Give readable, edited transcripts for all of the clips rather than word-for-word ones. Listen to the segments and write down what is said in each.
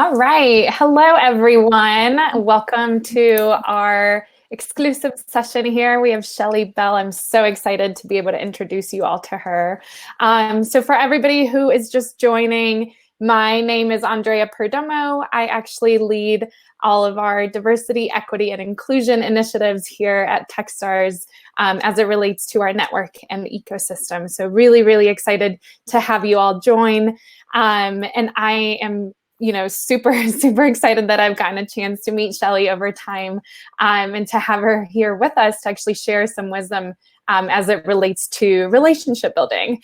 All right. Hello, everyone. Welcome to our exclusive session here. We have Shelly Bell. I'm so excited to be able to introduce you all to her. So for everybody who is just joining, my name is Andrea Perdomo. I actually lead all of our diversity, equity, and inclusion initiatives here at Techstars as it relates to our network and the ecosystem. So really, really excited to have you all join. And I am super excited that I've gotten a chance to meet Shelly over time and to have her here with us to actually share some wisdom as it relates to relationship building.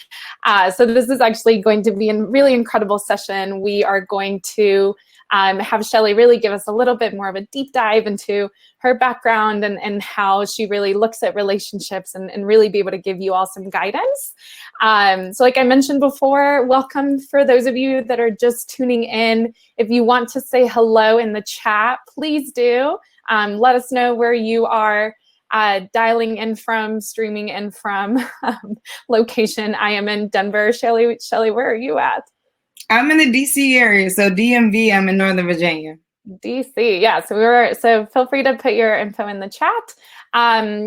So this is actually going to be a really incredible session. We are going to have Shelly really give us a little bit more of a deep dive into her background and how she really looks at relationships and really be able to give you all some guidance. So like I mentioned before, welcome for those of you that are just tuning in. If you want to say hello in the chat, please do. Let us know where you are dialing in from, streaming in from location. I am in Denver. Shelly, where are you at? I'm in the DC area, so DMV, I'm in Northern Virginia. DC, yeah. So feel free to put your info in the chat.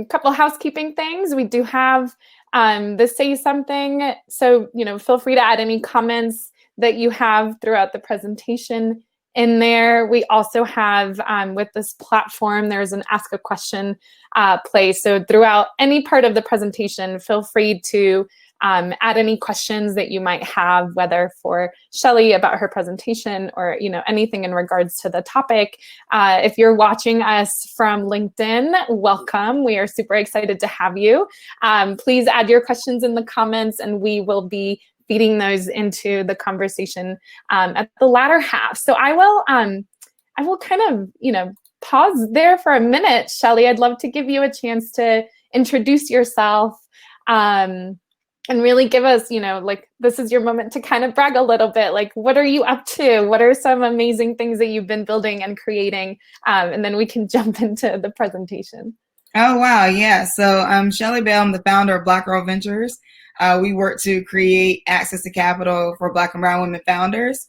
Couple housekeeping things. We do have the say something. So feel free to add any comments that you have throughout the presentation in there. We also have with this platform, there's an ask a question place. So throughout any part of the presentation, feel free to add any questions that you might have, whether for Shelly about her presentation or anything in regards to the topic. If you're watching us from LinkedIn, welcome. We are super excited to have you. Please add your questions in the comments and we will be feeding those into the conversation at the latter half. So I will kind of, pause there for a minute, Shelly. I'd love to give you a chance to introduce yourself and really give us, this is your moment to kind of brag a little bit. Like, what are you up to? What are some amazing things that you've been building and creating? And then we can jump into the presentation. Oh, wow. Yeah. So I'm Shelly Bell. I'm the founder of Black Girl Ventures. We work to create access to capital for Black and brown women founders.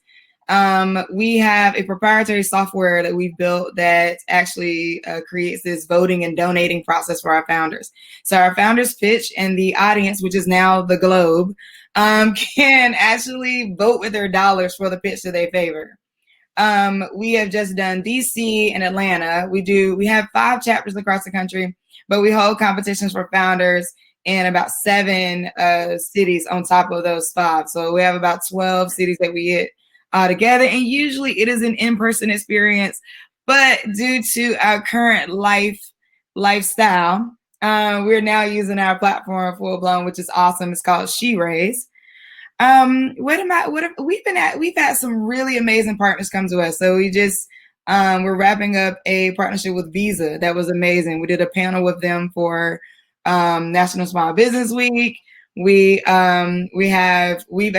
We have a proprietary software that we've built that actually creates this voting and donating process for our founders. So our founders pitch and the audience, which is now the globe, can actually vote with their dollars for the pitch that they favor. We have just done DC and Atlanta. We have 5 chapters across the country, but we hold competitions for founders in about 7 cities on top of those 5. So we have about 12 cities that we hit together, and usually it is an in-person experience, but due to our current lifestyle, we're now using our platform full-blown, which is awesome. It's called SheRaise. We've had some really amazing partners come to us. So we're wrapping up a partnership with Visa that was amazing. We did a panel with them for National Small Business Week. We've at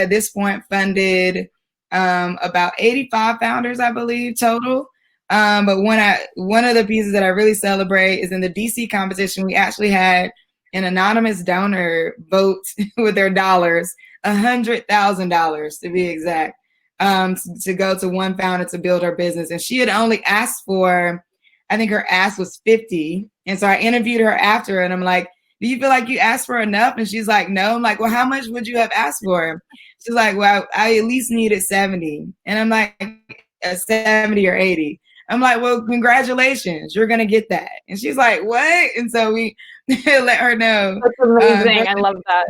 this point funded about 85 founders, I believe, total. But one of the pieces that I really celebrate is in the DC competition, we actually had an anonymous donor vote with their dollars, $100,000 to be exact, to go to one founder to build her business. And she had only asked for, I think her ask was 50. And so I interviewed her after, and I'm like, do you feel like you asked for enough? And she's like, no. I'm like, well, how much would you have asked for? She's like, well, I at least needed 70. And I'm like, 70 or 80. I'm like, well, congratulations, you're going to get that. And she's like, what? And so we let her know. That's amazing. I love that.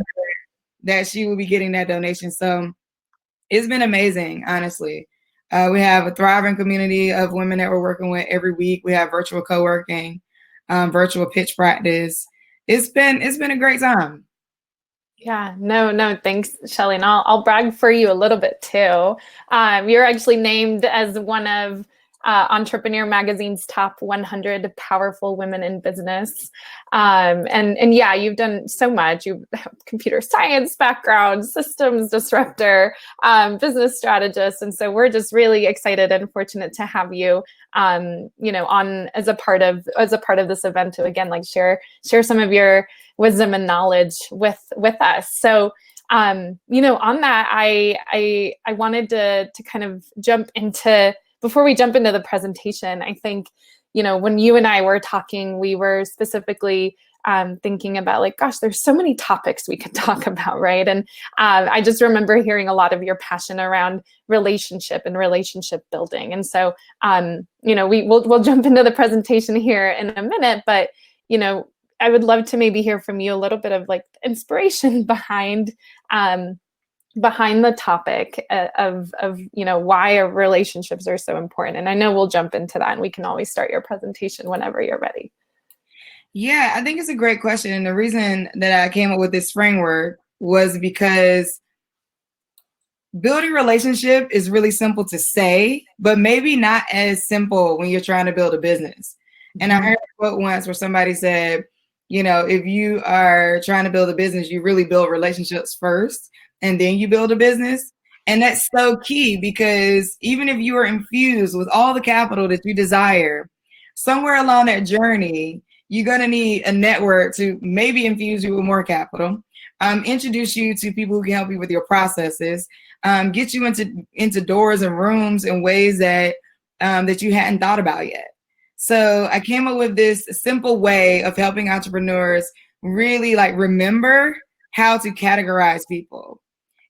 That she will be getting that donation. So it's been amazing, honestly. We have a thriving community of women that we're working with every week. We have virtual co-working, virtual pitch practice. It's been a great time. Yeah, no, thanks, Shelly. And I'll brag for you a little bit too. You're actually named as one of Entrepreneur Magazine's top 100 powerful women in business. And yeah, you've done so much. You have computer science background, systems disruptor, business strategist. And so we're just really excited and fortunate to have you, on as a part of this event to, again, like share some of your wisdom and knowledge with us. So, on that, I wanted to kind of jump into before we jump into the presentation, I think, when you and I were talking, we were specifically thinking about like, gosh, there's so many topics we could talk about, right? And I just remember hearing a lot of your passion around relationship and relationship building. And so, we'll jump into the presentation here in a minute, but, I would love to maybe hear from you a little bit of like inspiration behind the topic of why our relationships are so important. And I know we'll jump into that, and we can always start your presentation whenever you're ready. Yeah, I think it's a great question. And the reason that I came up with this framework was because building relationship is really simple to say, but maybe not as simple when you're trying to build a business. And I heard a quote once where somebody said, if you are trying to build a business, you really build relationships first, and then you build a business. And that's so key, because even if you are infused with all the capital that you desire, somewhere along that journey, you're going to need a network to maybe infuse you with more capital, introduce you to people who can help you with your processes, get you into doors and rooms in ways that you hadn't thought about yet. So I came up with this simple way of helping entrepreneurs really like remember how to categorize people.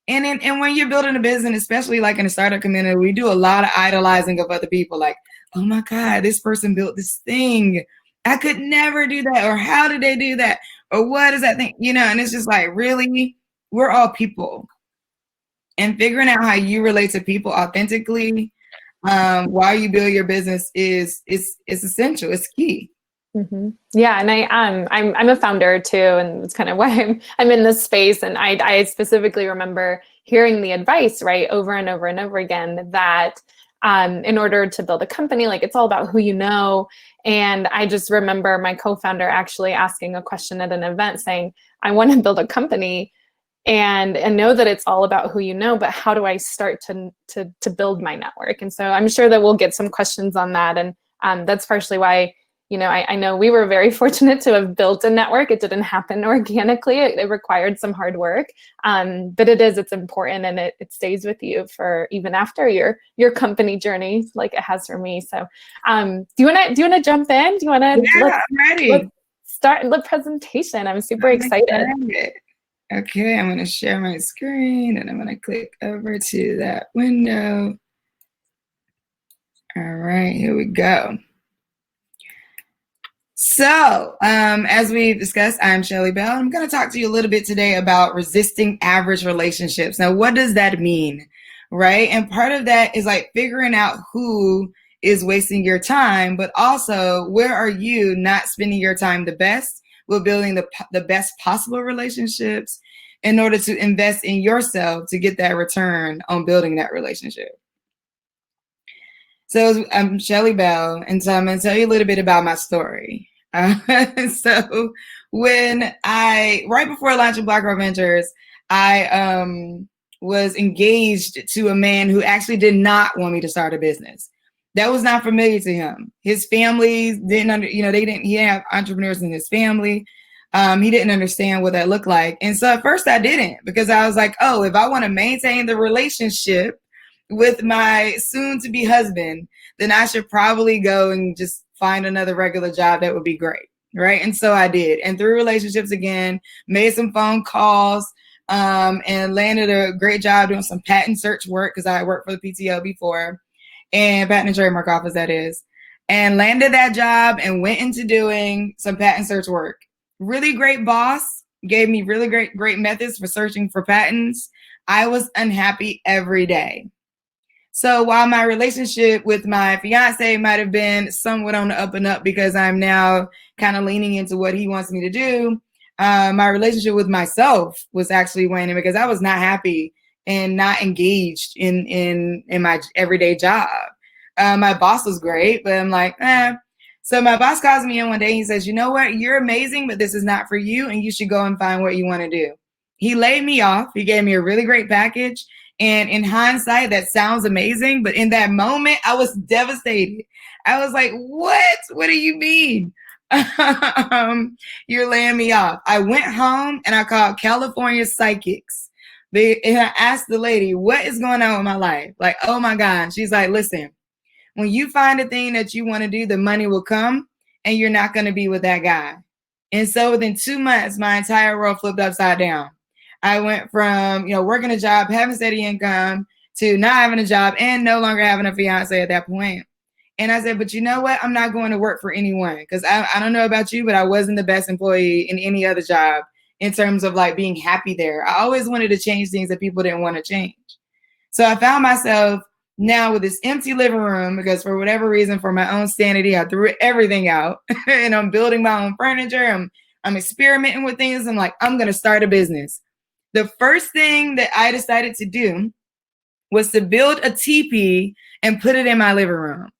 And when you're building a business, especially like in a startup community, we do a lot of idolizing of other people. Like, oh my God, this person built this thing. I could never do that. Or how did they do that? Or what is that thing? And it's just like, really, we're all people. And figuring out how you relate to people authentically while you build your business is essential. It's key. Mm-hmm. Yeah, and I'm a founder too, and it's kind of why I'm in this space. And I specifically remember hearing the advice, right, over and over and over again, that in order to build a company, like it's all about who you know. And I just remember my co-founder actually asking a question at an event saying, I want to build a company and know that it's all about who you know, but how do I start to build my network? And so I'm sure that we'll get some questions on that. And that's partially why, I know we were very fortunate to have built a network. It didn't happen organically. It required some hard work, but it's important, and it stays with you for even after your company journey, like it has for me. So do you want to jump in? Do you want to? Yeah, I'm ready. Let's start the presentation. I'm super excited. Okay, I'm going to share my screen, and I'm going to click over to that window. All right, here we go. So, as we've discussed, I'm Shelly Bell. I'm going to talk to you a little bit today about resisting average relationships. Now, what does that mean, right? And part of that is like figuring out who is wasting your time, but also where are you not spending your time the best with building the best possible relationships in order to invest in yourself to get that return on building that relationship. So I'm Shelly Bell, and so I'm going to tell you a little bit about my story. So right before launching Black Girl Ventures, I was engaged to a man who actually did not want me to start a business. That was not familiar to him. His family didn't he didn't have entrepreneurs in his family. He didn't understand what that looked like. And so at first I didn't, because I was like, oh, if I want to maintain the relationship with my soon to be husband, then I should probably go and just find another regular job. That would be great. Right. And so I did. And through relationships again, made some phone calls, and landed a great job doing some patent search work, because I worked for the PTO before, and patent and trademark office, that is, and landed that job and went into doing some patent search work. Really great boss, gave me really great methods for searching for patents. I was unhappy every day. So while my relationship with my fiance might have been somewhat on the up and up, because I'm now kind of leaning into what he wants me to do, my relationship with myself was actually waning, because I was not happy and not engaged in my everyday job. My boss was great, but I'm like, eh. So my boss calls me in one day and he says, you know what, you're amazing, but this is not for you, and you should go and find what you want to do. He laid me off. He gave me a really great package. And in hindsight, that sounds amazing. But in that moment, I was devastated. I was like, what? What do you mean? You're laying me off. I went home and I called California psychics. And I asked the lady, what is going on with my life? Like, oh my God. She's like, listen, When you find a thing that you want to do, the money will come and you're not going to be with that guy. And so within 2 months, my entire world flipped upside down. I went from, working a job, having steady income, to not having a job and no longer having a fiance at that point. And I said, but you know what? I'm not going to work for anyone, because I don't know about you, but I wasn't the best employee in any other job in terms of like being happy there. I always wanted to change things that people didn't want to change. So I found myself now with this empty living room, because for whatever reason, for my own sanity, I threw everything out and I'm building my own furniture. I'm experimenting with things. I'm like, I'm going to start a business. The first thing that I decided to do was to build a teepee and put it in my living room.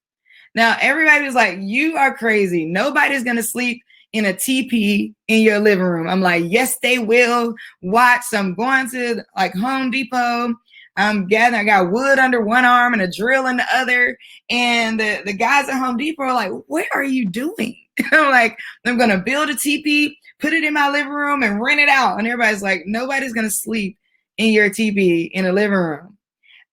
Now, everybody was like, you are crazy. Nobody's going to sleep in a teepee in your living room. I'm like, yes, they will. Watch. So I'm going to like Home Depot. I'm gathering. I got wood under one arm and a drill in the other. And the guys at Home Depot are like, what are you doing? I'm like, I'm going to build a teepee, put it in my living room and rent it out. And everybody's like, nobody's going to sleep in your teepee in a living room.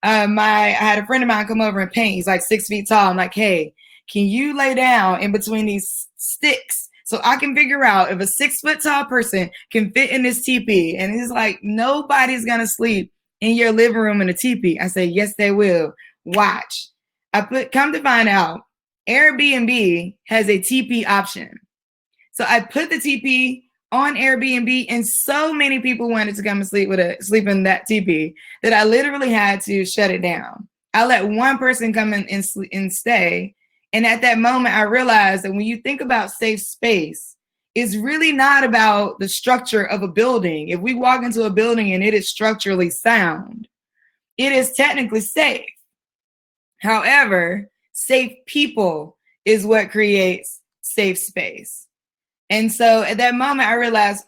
I had a friend of mine come over and paint. He's like 6 feet tall. I'm like, hey, can you lay down in between these sticks so I can figure out if a 6 foot tall person can fit in this teepee? And he's like, nobody's going to sleep in your living room in a teepee. I said, yes, they will. Watch. Come to find out, Airbnb has a teepee option. So I put the teepee on Airbnb, and so many people wanted to come and sleep in that teepee that I literally had to shut it down. I let one person come in and stay. And at that moment, I realized that when you think about safe space, it's really not about the structure of a building. If we walk into a building and it is structurally sound, it is technically safe. However, safe people is what creates safe space. And so at that moment, I realized,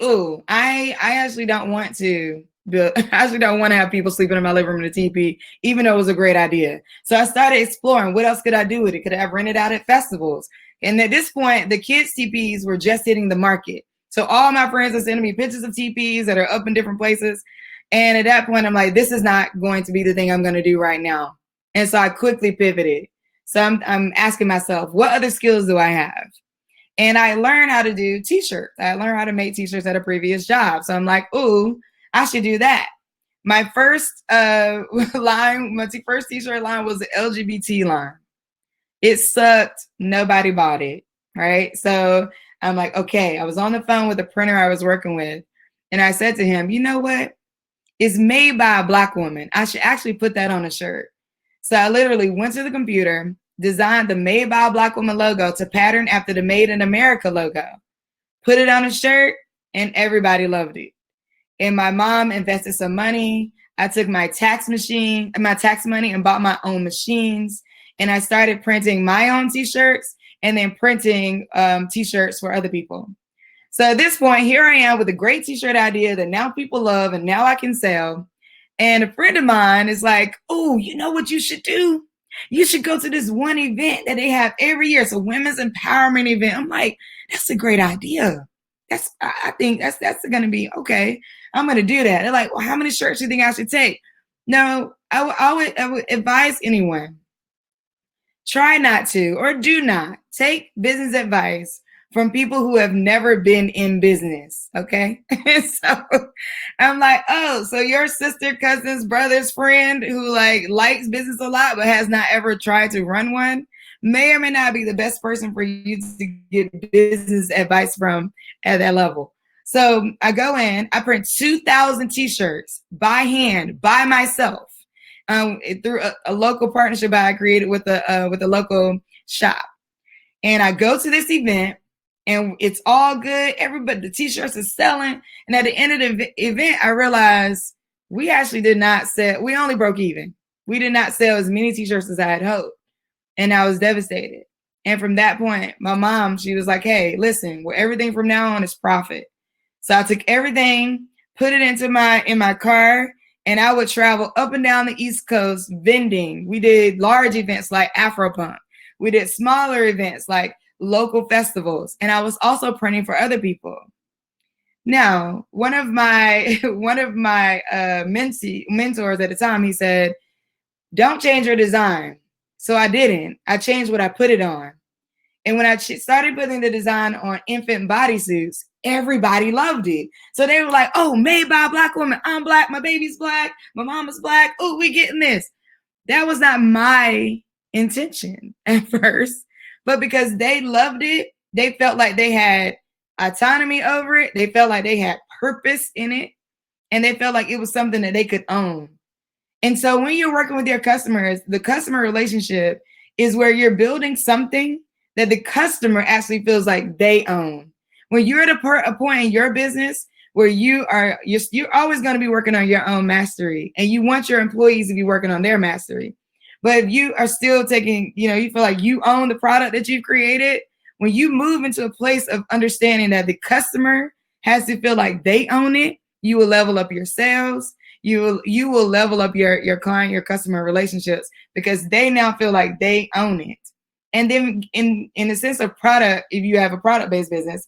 I actually don't want to have people sleeping in my living room in a teepee, even though it was a great idea. So I started exploring what else could I do with it? Could I have rented out at festivals? And at this point, the kids' teepees were just hitting the market. So all my friends are sending me pictures of teepees that are up in different places. And at that point, I'm like, this is not going to be the thing I'm going to do right now. And so I quickly pivoted. So I'm asking myself, what other skills do I have? And I learned how to do t-shirts. I learned how to make t-shirts at a previous job. So I'm like, I should do that. My first first t-shirt line was the LGBT line. It sucked. Nobody bought it, right? So I'm like, okay. I was on the phone with a printer I was working with. And I said to him, you know what? It's made by a Black woman. I should actually put that on a shirt. So I literally went to the computer, designed the Made by a Black Woman logo to pattern after the Made in America logo, put it on a shirt, and everybody loved it. And my mom invested some money. I took my tax money and bought my own machines. And I started printing my own t-shirts and then printing t-shirts for other people. So at this point, here I am with a great t-shirt idea that now people love and now I can sell. And a friend of mine is like, you know what you should do? You should go to this one event that they have every year. It's a women's empowerment event. I'm like, that's a great idea. I think that's going to be okay. I'm going to do that. They're like, well, how many shirts do you think I should take? No, I would advise anyone, try not to, or do not take business advice from people who have never been in business. Okay. So I'm like, so your sister, cousin's, brother's friend who likes business a lot, but has not ever tried to run one may or may not be the best person for you to get business advice from at that level. So I go in, I print 2,000 t-shirts by hand, by myself, through a local partnership I created with a local shop. And I go to this event and it's all good. Everybody, the t-shirts are selling. And at the end of the event, I realized we actually did not sell. We only broke even. We did not sell as many t-shirts as I had hoped. And I was devastated. And from that point, my mom, she was like, hey, listen, everything from now on is profit. So I took everything, put it in my car, and I would travel up and down the East Coast vending. We did large events like Afropunk. We did smaller events like local festivals. And I was also printing for other people. Now, one of my mentors at the time, he said, don't change your design. So I didn't. I changed what I put it on. And when I started putting the design on infant bodysuits, everybody loved it. So they were like, oh, made by a Black woman. I'm Black. My baby's Black. My mama's Black. Oh, we getting this. That was not my intention at first. But because they loved it, they felt like they had autonomy over it. They felt like they had purpose in it. And they felt like it was something that they could own. And so when you're working with your customers, the customer relationship is where you're building something that the customer actually feels like they own. When you're at a point in your business where you're always going to be working on your own mastery, and you want your employees to be working on their mastery. But if you are still taking, you feel like you own the product that you've created, when you move into a place of understanding that the customer has to feel like they own it, you will level up your sales. You will level up your client, your customer relationships, because they now feel like they own it. And then in the sense of product, if you have a product-based business,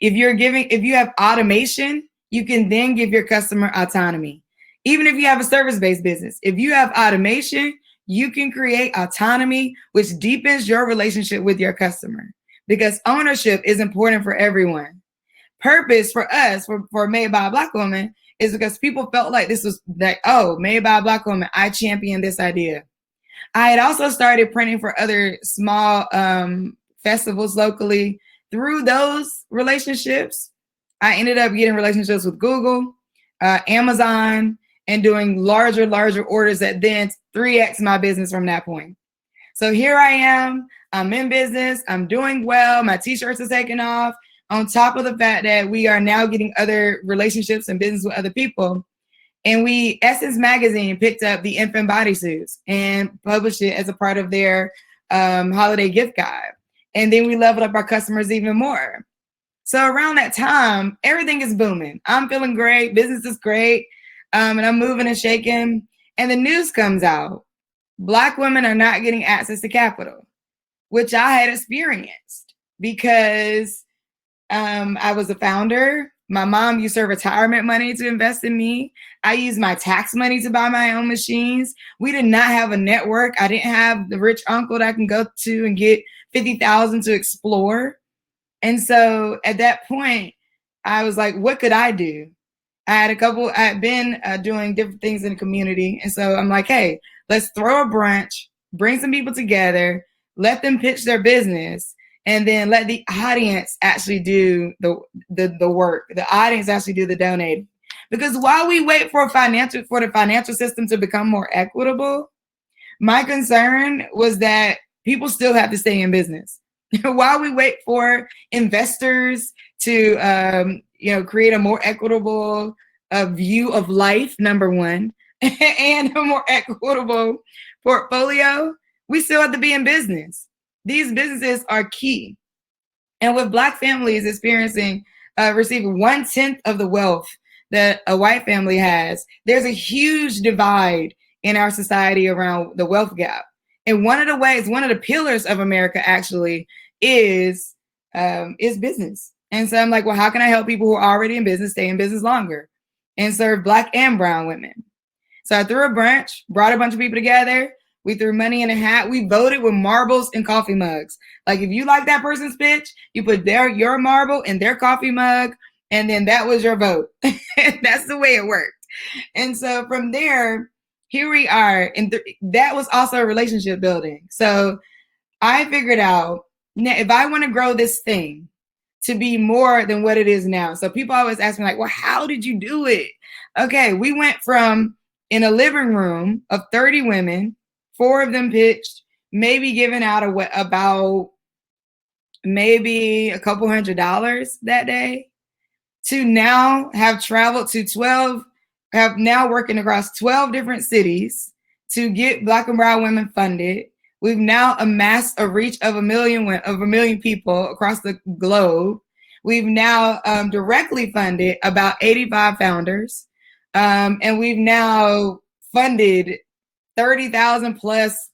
if you have automation, you can then give your customer autonomy. Even if you have a service-based business, if you have automation, you can create autonomy, which deepens your relationship with your customer, because ownership is important for everyone. Purpose for us, for Made by a Black Woman, is because people felt like this was like, oh, Made by a Black Woman, I champion this idea. I had also started printing for other small festivals locally. Through those relationships, I ended up getting relationships with Google, Amazon, and doing larger orders that then 3x my business from that point. So here I am, I'm in business, I'm doing well, my t-shirts are taking off, on top of the fact that we are now getting other relationships and business with other people. And Essence Magazine picked up the infant bodysuits and published it as a part of their holiday gift guide. And then we leveled up our customers even more. So around that time, everything is booming. I'm feeling great. Business is great. And I'm moving and shaking. And the news comes out. Black women are not getting access to capital, which I had experienced because I was a founder. My mom used her retirement money to invest in me. I used my tax money to buy my own machines. We did not have a network. I didn't have the rich uncle that I can go to and get $50,000 to explore. And so at that point, I was like, what could I do? I had been doing different things in the community. And so I'm like, hey, let's throw a brunch, bring some people together, let them pitch their business, and then let the audience actually do the work. The audience actually do the donating. Because while we wait for the financial system to become more equitable, my concern was that people still have to stay in business. While we wait for investors to create a more equitable view of life, number one, and a more equitable portfolio, we still have to be in business. These businesses are key. And with Black families receiving 1/10 of the wealth that a white family has, there's a huge divide in our society around the wealth gap. And one of the pillars of America actually is business. And so I'm like, well, how can I help people who are already in business stay in business longer and serve Black and brown women? So I threw a brunch, brought a bunch of people together. We threw money in a hat. We voted with marbles and coffee mugs. Like, if you like that person's pitch, you put your marble in their coffee mug, and then that was your vote. That's the way it worked. And so from there, here we are. And that was also a relationship building. So I figured out, if I want to grow this thing to be more than what it is now. So people always ask me, like, well, how did you do it? Okay, we went from in a living room of 30 women, 4 of them pitched, maybe giving out about maybe a couple $100 that day, to now have traveled to now working across 12 different cities to get Black and brown women funded. We've now amassed a reach of a million people across the globe. We've now directly funded about 85 founders. And we've now funded 30,000 plus.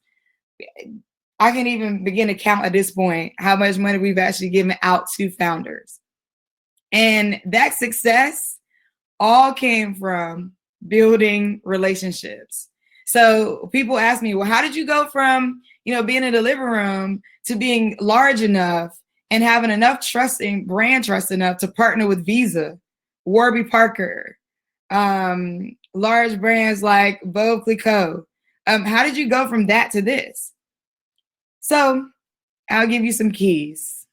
I can't even begin to count at this point how much money we've actually given out to founders. And that success all came from building relationships. So people ask me, well, how did you go from, being in the living room to being large enough and having enough brand trust enough to partner with Visa, Warby Parker, large brands like Vogue Clicquot? How did you go from that to this? So I'll give you some keys.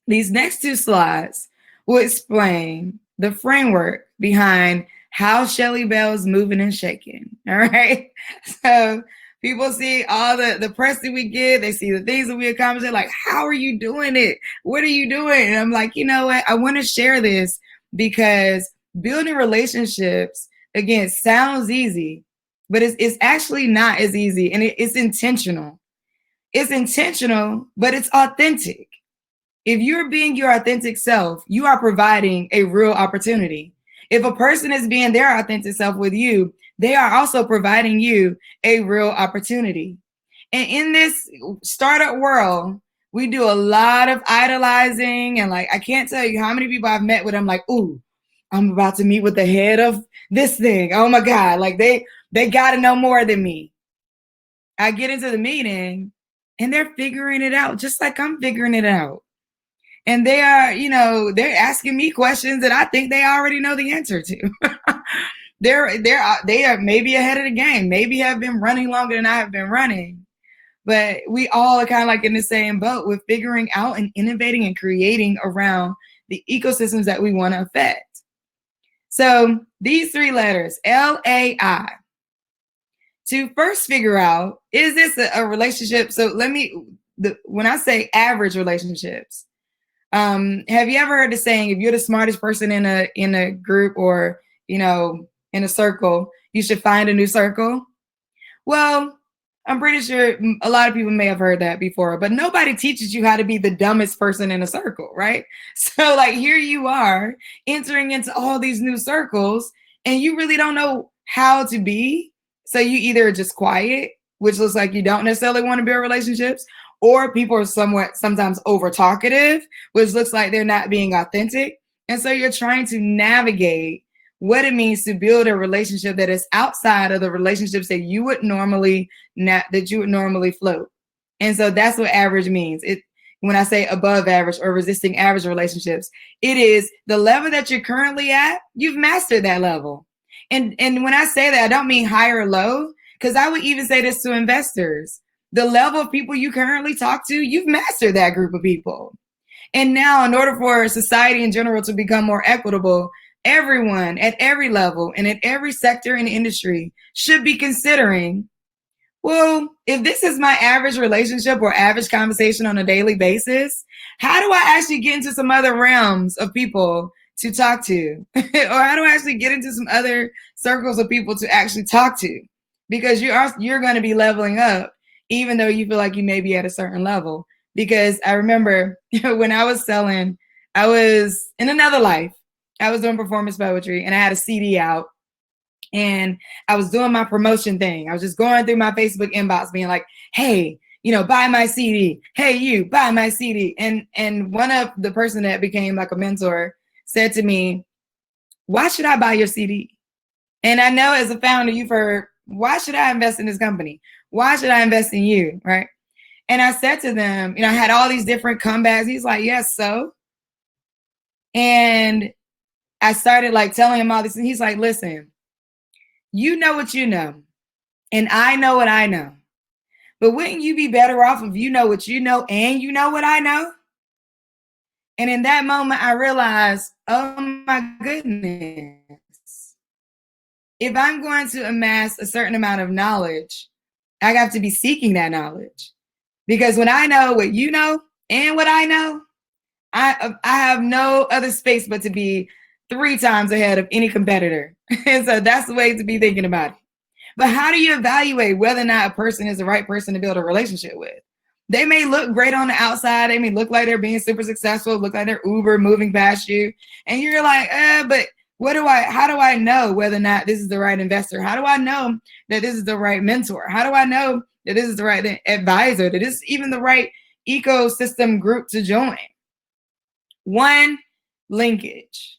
These next 2 slides will explain the framework behind how Shelly Bell is moving and shaking. All right. So people see all the press that we get. They see the things that we accomplish. They're like, how are you doing it? What are you doing? And I'm like, you know what? I want to share this because building relationships, again, sounds easy, but it's actually not as easy. And it's intentional. It's intentional, but it's authentic. If you're being your authentic self, you are providing a real opportunity. If a person is being their authentic self with you, they are also providing you a real opportunity. And in this startup world, we do a lot of idolizing. And I can't tell you how many people I've met with. I'm like, ooh, I'm about to meet with the head of this thing. Oh my God. They got to know more than me. I get into the meeting and they're figuring it out just like I'm figuring it out. And they are, they're asking me questions that I think they already know the answer to. They are maybe ahead of the game, maybe have been running longer than I have been running. But we all are kind of in the same boat with figuring out and innovating and creating around the ecosystems that we want to affect. So these 3 letters, LAI, to first figure out, is this a relationship? So when I say average relationships, have you ever heard the saying, if you're the smartest person in a group or, in a circle, you should find a new circle? Well, I'm pretty sure a lot of people may have heard that before, but nobody teaches you how to be the dumbest person in a circle, right? So here you are entering into all these new circles and you really don't know how to be. So you either just quiet, which looks like you don't necessarily want to build relationships, or people are sometimes over talkative, which looks like they're not being authentic. And so you're trying to navigate what it means to build a relationship that is outside of the relationships that you would normally float. And so that's what average means. When I say above average or resisting average relationships, it is the level that you're currently at. You've mastered that level. And when I say that, I don't mean high or low, because I would even say this to investors. The level of people you currently talk to, you've mastered that group of people. And now, in order for society in general to become more equitable, everyone at every level and at every sector and industry should be considering, well, if this is my average relationship or average conversation on a daily basis, how do I actually get into some other realms of people to talk to? Or how do I actually get into some other circles of people to actually talk to? Because you're going to be leveling up, even though you feel like you may be at a certain level. Because I remember when I was selling, I was in another life. I was doing performance poetry and I had a CD out and I was doing my promotion thing. I was just going through my Facebook inbox being like, hey, buy my CD. Hey, you buy my CD. And one of the person that became like a mentor said to me, why should I buy your CD? And I know as a founder, you've heard, why should I invest in this company? Why should I invest in you? Right. And I said to them, I had all these different comebacks. He's like, yes, so. And I started telling him all this. And he's like, listen, you know what you know. And I know what I know. But wouldn't you be better off if you know what you know and you know what I know? And in that moment, I realized, oh my goodness. If I'm going to amass a certain amount of knowledge, I have to be seeking that knowledge. Because when I know what you know and what I know, I have no other space but to be 3 times ahead of any competitor. And so that's the way to be thinking about it. But how do you evaluate whether or not a person is the right person to build a relationship with? They may look great on the outside. They may look like they're being super successful, look like they're Uber moving past you. And you're like, but how do I know whether or not this is the right investor? How do I know that this is the right mentor? How do I know that this is the right advisor, that this is even the right ecosystem group to join? 1, linkage.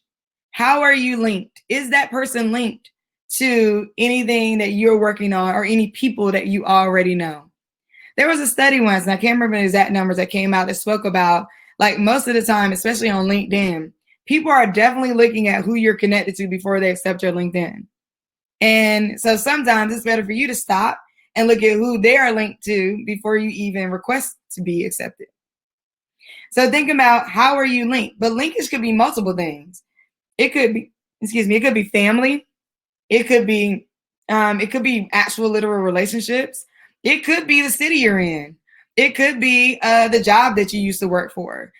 How are you linked? Is that person linked to anything that you're working on or any people that you already know. There was a study once, and I can't remember the exact numbers that came out that spoke about, like, most of the time, especially on LinkedIn, people are definitely looking at who you're connected to before they accept your LinkedIn. And so sometimes it's better for you to stop and look at who they are linked to before you even request to be accepted. So think about, how are you linked? But linkage could be multiple things. It could be, it could be family. It could be actual literal relationships. It could be the city you're in. It could be the job that you used to work for.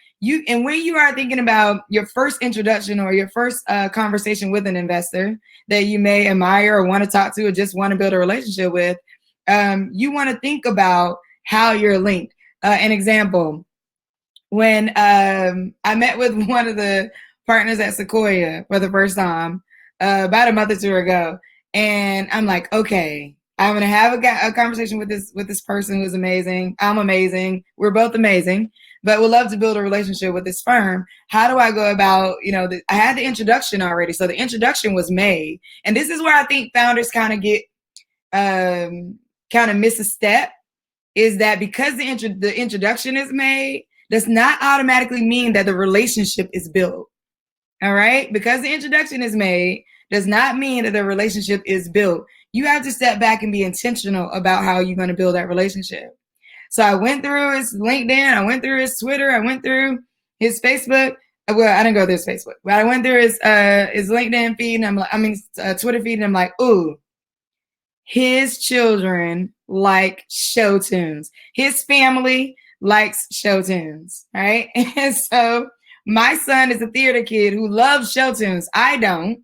And when you are thinking about your first introduction or your first conversation with an investor that you may admire or want to talk to or just want to build a relationship with, you want to think about how you're linked. An example, when I met with one of the partners at Sequoia for the first time about a month or two ago, and I'm like, okay, I'm gonna have a conversation with this person who's amazing. I'm amazing. We're both amazing, but we'd love to build a relationship with this firm. How do I go about, I had the introduction already. So the introduction was made. And this is where I think founders kind of miss a step, is that because the introduction is made, does not automatically mean that the relationship is built. All right? Because the introduction is made does not mean that the relationship is built. You have to step back and be intentional about how you're going to build that relationship. So I went through his LinkedIn, I went through his Twitter, I went through his Facebook. Well, I didn't go through his Facebook, but I went through his LinkedIn feed, and Twitter feed, and I'm like, ooh, his children like show tunes. His family likes show tunes, right? And so my son is a theater kid who loves show tunes. I don't.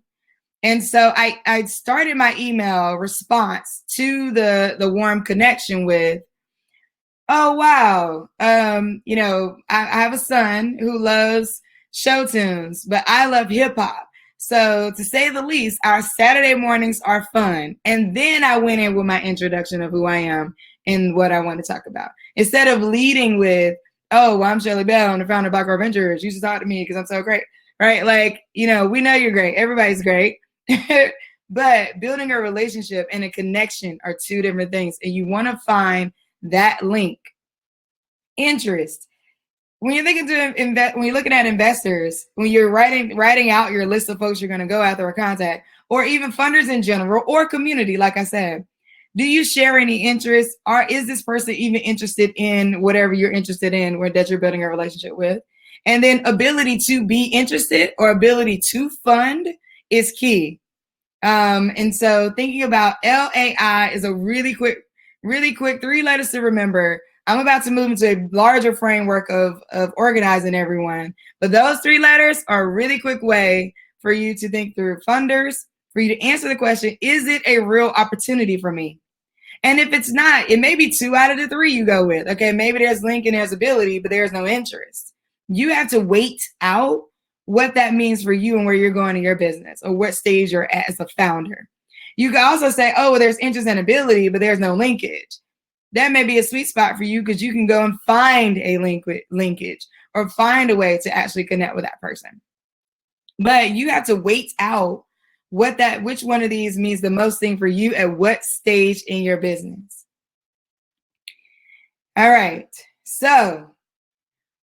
And so I started my email response to the warm connection with, oh, wow. I have a son who loves show tunes, but I love hip hop. So to say the least, our Saturday mornings are fun. And then I went in with my introduction of who I am and what I want to talk about. Instead of leading with, oh, well, I'm Shelly Bell, I'm the founder of Black Girl Ventures. You should talk to me because I'm so great, right? Like, we know you're great. Everybody's great. But building a relationship and a connection are two different things. And you want to find that link. Interest. When you're thinking when you're looking at investors, when you're writing out your list of folks you're going to go after or contact, or even funders in general, or community, like I said, do you share any interests? Or is this person even interested in whatever you're interested in, or that you're building a relationship with? And then ability to be interested or ability to fund is key. And so thinking about LAI is a really quick 3 letters to remember. I'm about to move into a larger framework of organizing everyone, but those 3 letters are a really quick way for you to think through funders, for you to answer the question, is it a real opportunity for me? And if it's not, it may be 2 out of the 3 you go with. Okay, maybe there's link and there's ability, but there's no interest. You have to wait out what that means for you and where you're going in your business, or what stage you're at as a founder. You can also say, oh, well, there's interest and ability, but there's no linkage. That may be a sweet spot for you, because you can go and find a linkage or find a way to actually connect with that person. But you have to wait out which one of these means the most thing for you at what stage in your business. All right. So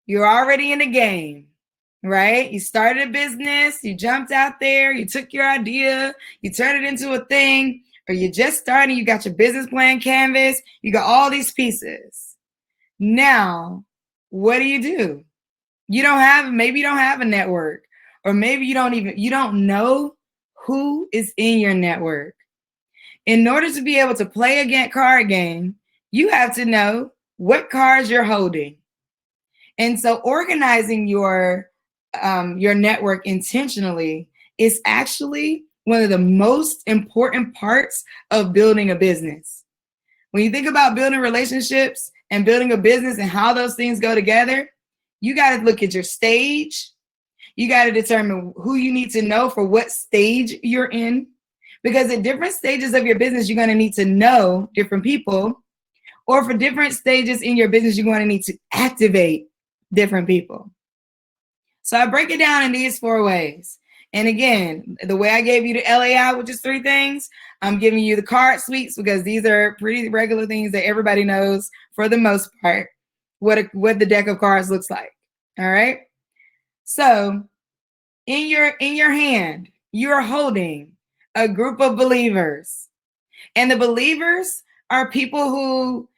you're already in the game, right? You started a business, you jumped out there, you took your idea, you turned it into a thing, or you just started, you got your business plan canvas, you got all these pieces. Now, what do? Maybe you don't have a network, or maybe you don't know who is in your network. In order to be able to play a card game, you have to know what cards you're holding. And so organizing your network intentionally is actually one of the most important parts of building a business. When you think about building relationships and building a business and how those things go together, you got to look at your stage. You got to determine who you need to know for what stage you're in, because at different stages of your business, you're going to need to know different people, or for different stages in your business, you're going to need to activate different people. So I break it down in these 4 ways. And again, the way I gave you the LAI, which is 3 things, I'm giving you the card suites because these are pretty regular things that everybody knows for the most part what the deck of cards looks like. All right. So in your hand, you're holding a group of believers. And the believers are people who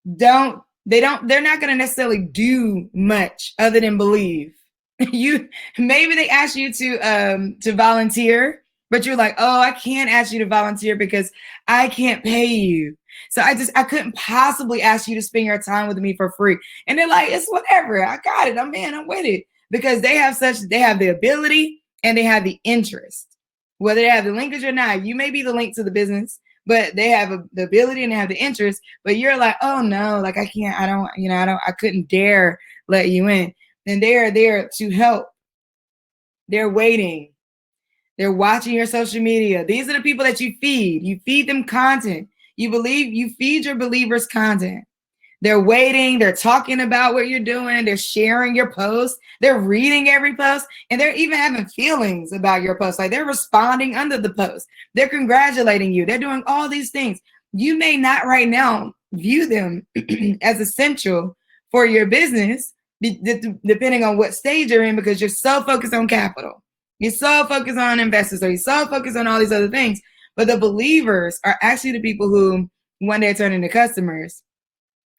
they're not going to necessarily do much other than believe. Maybe they ask you to volunteer, but you're like, oh, I can't ask you to volunteer because I can't pay you. So I couldn't possibly ask you to spend your time with me for free. And they're like, it's whatever. I got it. I'm with it. Because they have the ability and they have the interest. Whether they have the linkage or not, you may be the link to the business, but they have the ability and they have the interest. But you're like, oh no, like I can't, I couldn't dare let you in. And they are there to help. They're waiting. They're watching your social media. These are the people that you feed. You feed them content. You feed your believers content. They're waiting. They're talking about what you're doing. They're sharing your posts. They're reading every post. And they're even having feelings about your post. Like they're responding under the post. They're congratulating you. They're doing all these things. You may not right now view them as essential for your business, depending on what stage you're in, because you're so focused on capital. You're so focused on investors, or you're so focused on all these other things. But the believers are actually the people who one day turn into customers.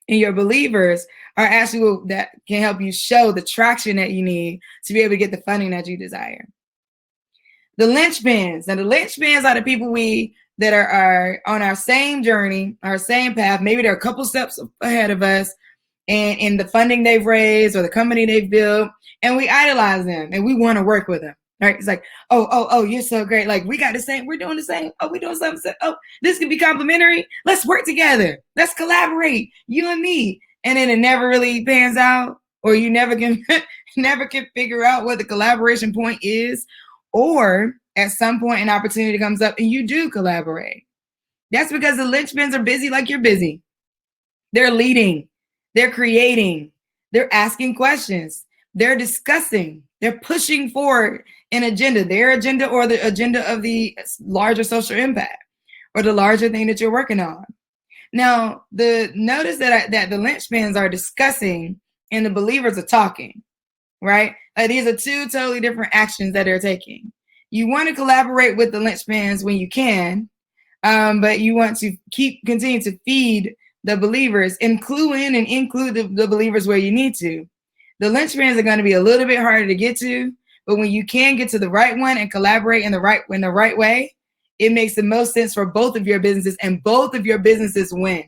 And your believers are actually that can help you show the traction that you need to be able to get the funding that you desire. The linchpins. Now, the linchpins are the people that are on our same journey, our same path. Maybe they're a couple steps ahead of us and in the funding they've raised or the company they've built. And we idolize them and we want to work with them. Right? It's like, oh, you're so great. Like we got the same, we're doing the same. Oh, we're doing something. Oh, this could be complimentary. Let's work together. Let's collaborate, you and me. And then it never really pans out, or you never can figure out what the collaboration point is, or at some point an opportunity comes up and you do collaborate. That's because the linchpins are busy like you're busy. They're leading, they're creating, they're asking questions, they're discussing, they're pushing forward an agenda, their agenda or the agenda of the larger social impact or the larger thing that you're working on. Now, notice that the linchpins are discussing and the believers are talking, right? These are 2 totally different actions that they're taking. You want to collaborate with the linchpins when you can, but you want to continue to feed the believers, include the believers where you need to. The linchpins are going to be a little bit harder to get to, but when you can get to the right one and collaborate in the right way, it makes the most sense for both of your businesses, and both of your businesses win.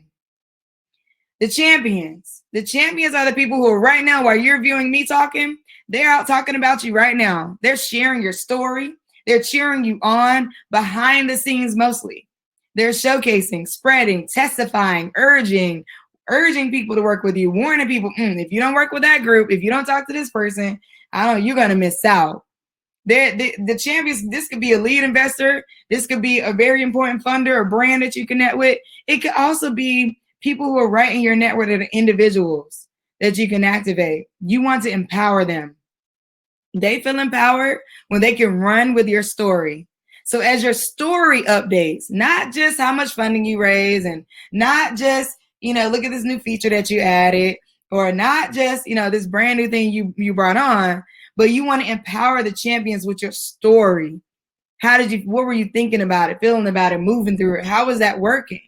The champions. The champions are the people who are right now, while you're viewing me talking, they're out talking about you right now. They're sharing your story. They're cheering you on behind the scenes mostly. They're showcasing, spreading, testifying, urging people to work with you, warning people, if you don't work with that group, if you don't talk to this person, you're going to miss out. The champions, this could be a lead investor. This could be a very important funder or brand that you connect with. It could also be people who are right in your network that are individuals that you can activate. You want to empower them. They feel empowered when they can run with your story. So as your story updates, not just how much funding you raise and not just, look at this new feature that you added, or not just, this brand new thing you brought on, but you want to empower the champions with your story. What were you thinking about it, feeling about it, moving through it? How was that working?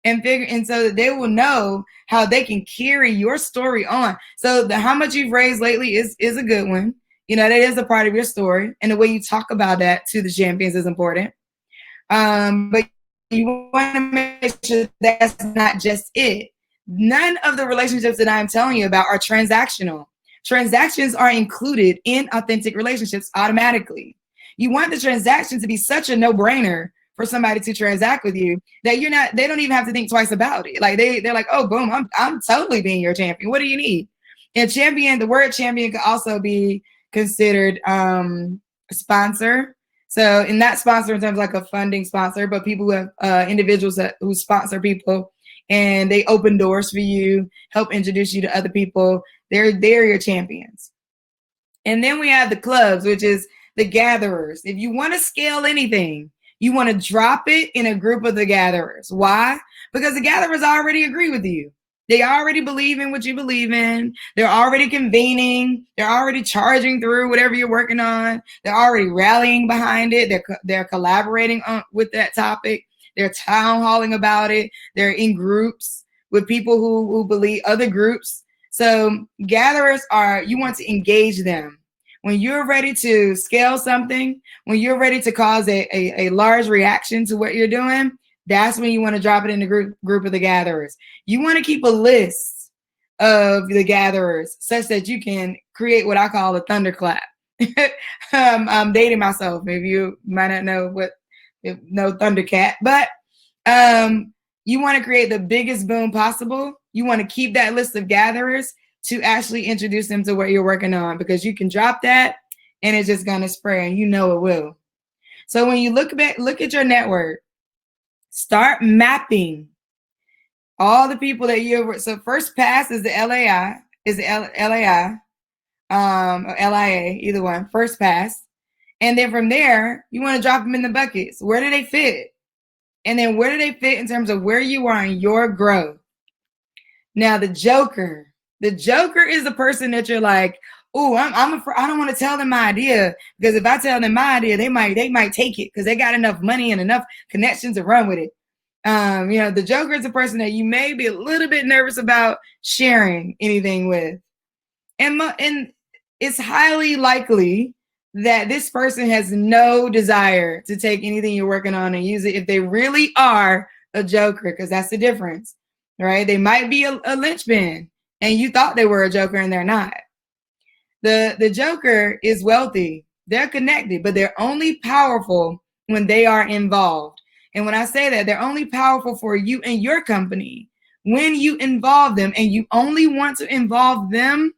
And so that they will know how they can carry your story on. So how much you've raised lately is a good one. That is a part of your story. And the way you talk about that to the champions is important. But you want to make sure that's not just it. None of the relationships that I'm telling you about are transactional. Transactions are included in authentic relationships automatically. You want the transaction to be such a no-brainer for somebody to transact with you that they don't even have to think twice about it. Like they're like, oh, boom, I'm totally being your champion. What do you need? And champion, the word champion could also be considered sponsor. So, and not sponsor in terms of like a funding sponsor, but people who have individuals who sponsor people and they open doors for you, help introduce you to other people. They're your champions. And then we have the clubs, which is the gatherers. If you want to scale anything, you want to drop it in a group of the gatherers. Why? Because the gatherers already agree with you. They already believe in what you believe in. They're already convening. They're already charging through whatever you're working on. They're already rallying behind it. They're collaborating with that topic. They're town halling about it. They're in groups with people who believe, other groups. So gatherers you want to engage them. When you're ready to scale something, when you're ready to cause a large reaction to what you're doing, that's when you want to drop it in the group of the gatherers. You want to keep a list of the gatherers such that you can create what I call a thunderclap. I'm dating myself. Maybe you might not know no Thundercat, but you want to create the biggest boom possible. You want to keep that list of gatherers to actually introduce them to what you're working on, because you can drop that and it's just going to spray, and you know it will. So when you look at your network, start mapping all the people that so first pass is the LAI, or LIA, either one, first pass. And then from there, you want to drop them in the buckets. Where do they fit? And then where do they fit in terms of where you are in your growth? Now, the joker is the person that you're like, oh, I don't want to tell them my idea, because if I tell them my idea, they might take it because they got enough money and enough connections to run with it. The joker is a person that you may be a little bit nervous about sharing anything with. And it's highly likely that this person has no desire to take anything you're working on and use it if they really are a joker, because that's the difference, right? They might be a linchpin and you thought they were a joker and they're not. The joker is wealthy. They're connected, but they're only powerful when they are involved. And when I say that, they're only powerful for you and your company when you involve them, and you only want to involve them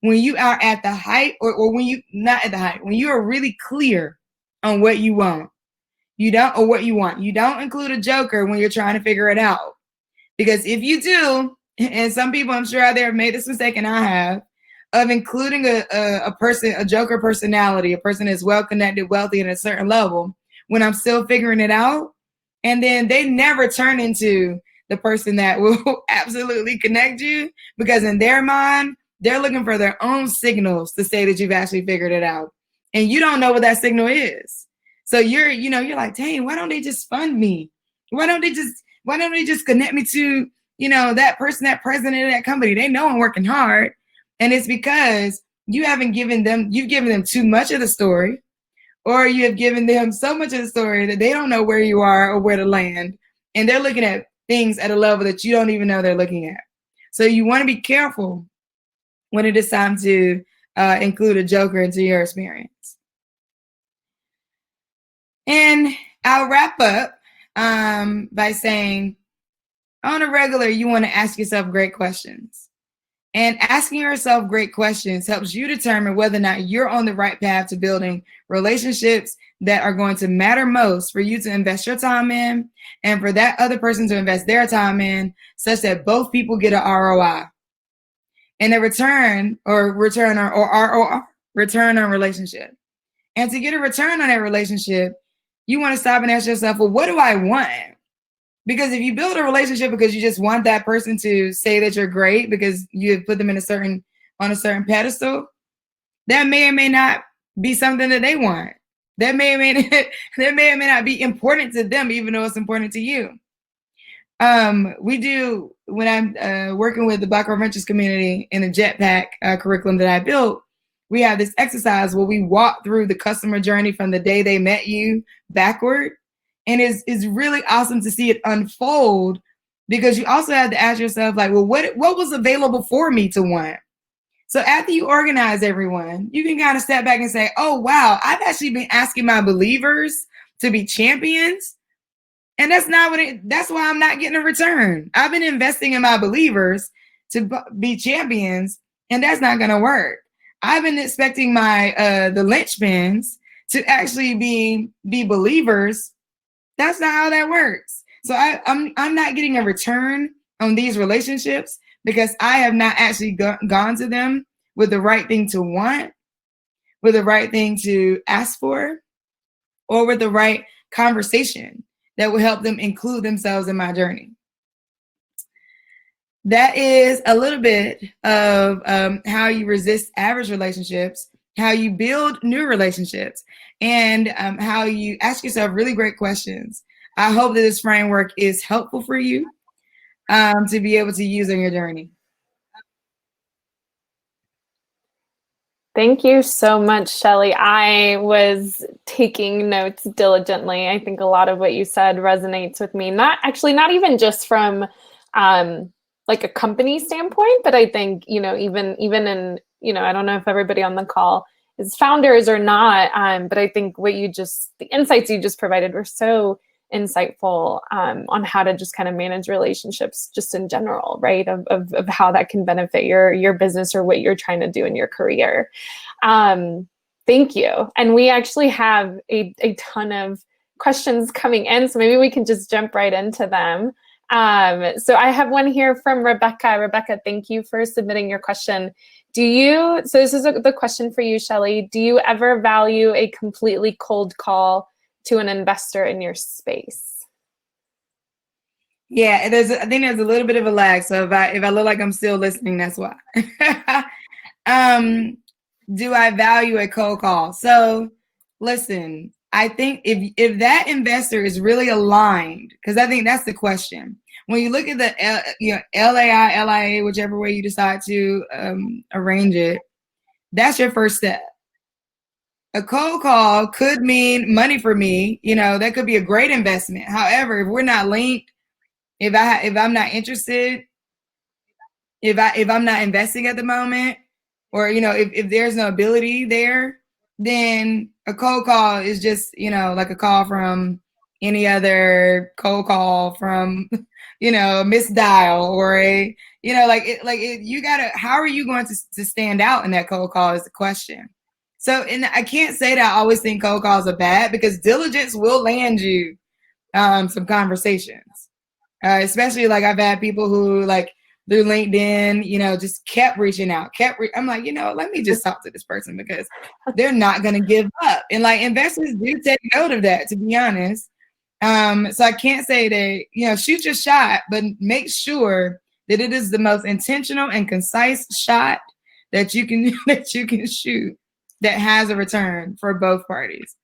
when you are at the height, or when you not at the height, when you are really clear on what you want. You don't include a joker when you're trying to figure it out. Because if you do, and some people I'm sure out there have made this mistake, and I have, of including a joker personality, a person that's well connected, wealthy, at a certain level, when I'm still figuring it out, and then they never turn into the person that will absolutely connect you, because in their mind, they're looking for their own signals to say that you've actually figured it out. And you don't know what that signal is. So you're like, dang, why don't they just fund me? Why don't they just connect me to, that person, that president of that company? They know I'm working hard. And it's because you've given them too much of the story, or you have given them so much of the story that they don't know where you are or where to land. And they're looking at things at a level that you don't even know they're looking at. So you want to be careful when it is time to include a joker into your experience. And I'll wrap up by saying, on a regular, you want to ask yourself great questions. And asking yourself great questions helps you determine whether or not you're on the right path to building relationships that are going to matter most for you to invest your time in, and for that other person to invest their time in, such that both people get an ROI. And a return on relationship. And to get a return on that relationship, you want to stop and ask yourself, well, what do I want? Because if you build a relationship because you just want that person to say that you're great because you have put them on a certain pedestal, that may or may not be something that they want. That may or may not be important to them, even though it's important to you. When I'm working with the Black Girl Ventures community in the Jetpack curriculum that I built, we have this exercise where we walk through the customer journey from the day they met you backward. And it's really awesome to see it unfold, because you also have to ask yourself, like, well, what was available for me to want? So after you organize everyone, you can kind of step back and say, oh, wow, I've actually been asking my believers to be champions. And that's why I'm not getting a return. I've been investing in my believers to be champions, and that's not going to work. I've been expecting the linchpins to actually be believers. That's not how that works. So I'm not getting a return on these relationships because I have not actually gone to them with the right thing to want. with the right thing to ask for, or with the right conversation that will help them include themselves in my journey. That is a little bit of how you resist average relationships, how you build new relationships, and how you ask yourself really great questions. I hope that this framework is helpful for you to be able to use in your journey. Thank you so much, Shelly. I was taking notes diligently. I think a lot of what you said resonates with me. Not even just from like a company standpoint, but I think, even in, I don't know if everybody on the call is founders or not, but I think the insights you just provided were so insightful on how to just kind of manage relationships just in general, right? Of how that can benefit your business or what you're trying to do in your career. Thank you. And we actually have a ton of questions coming in, so maybe we can just jump right into them. So I have one here from Rebecca. Rebecca, thank you for submitting your question. So this is the question for you, Shelly. Do you ever value a completely cold call to an investor in your space? Yeah, I think there's a little bit of a lag. So if I look like I'm still listening, that's why. Do I value a cold call? So listen, I think if that investor is really aligned, because I think that's the question. When you look at the LAI, LIA, whichever way you decide to arrange it, that's your first step. A cold call could mean money for me. That could be a great investment. However, if we're not linked, if I'm not interested, if I'm not investing at the moment, or if there's no ability there, then a cold call is just like a call from any other cold call from misdial, or you gotta, how are you going to stand out in that cold call is the question. So, and I can't say that I always think cold calls are bad, because diligence will land you some conversations, especially like I've had people who through LinkedIn, just kept reaching out, I'm like, let me just talk to this person, because they're not going to give up. And investors do take note of that, to be honest. So I can't say that, shoot your shot, but make sure that it is the most intentional and concise shot that you can shoot that has a return for both parties.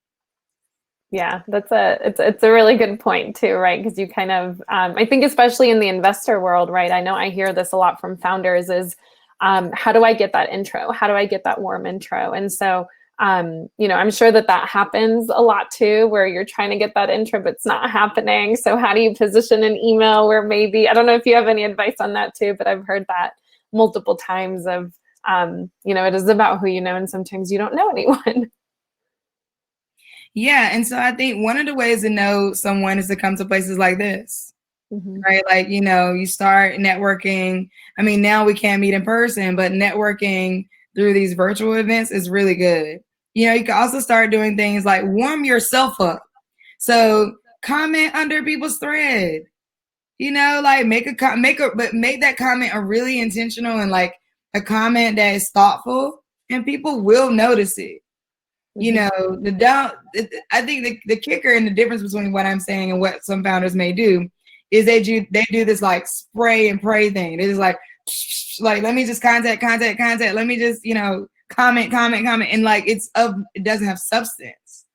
Yeah, it's a really good point too, right? Because you kind of, I think especially in the investor world, right? I know I hear this a lot from founders is, how do I get that intro? How do I get that warm intro? And so, I'm sure that happens a lot too, where you're trying to get that intro, but it's not happening. So how do you position an email where maybe, I don't know if you have any advice on that too, but I've heard that multiple times of, it is about who you know, and sometimes you don't know anyone. Yeah. And so I think one of the ways to know someone is to come to places like this, right? You start networking. I mean, now we can't meet in person, but networking through these virtual events is really good. You can also start doing things like warm yourself up. So comment under people's thread, make that comment a really intentional and a comment that is thoughtful, and people will notice it. I think the kicker and the difference between what I'm saying and what some founders may do is they do this spray and pray thing. They just let me just contact. Let me just, comment. And it doesn't have substance.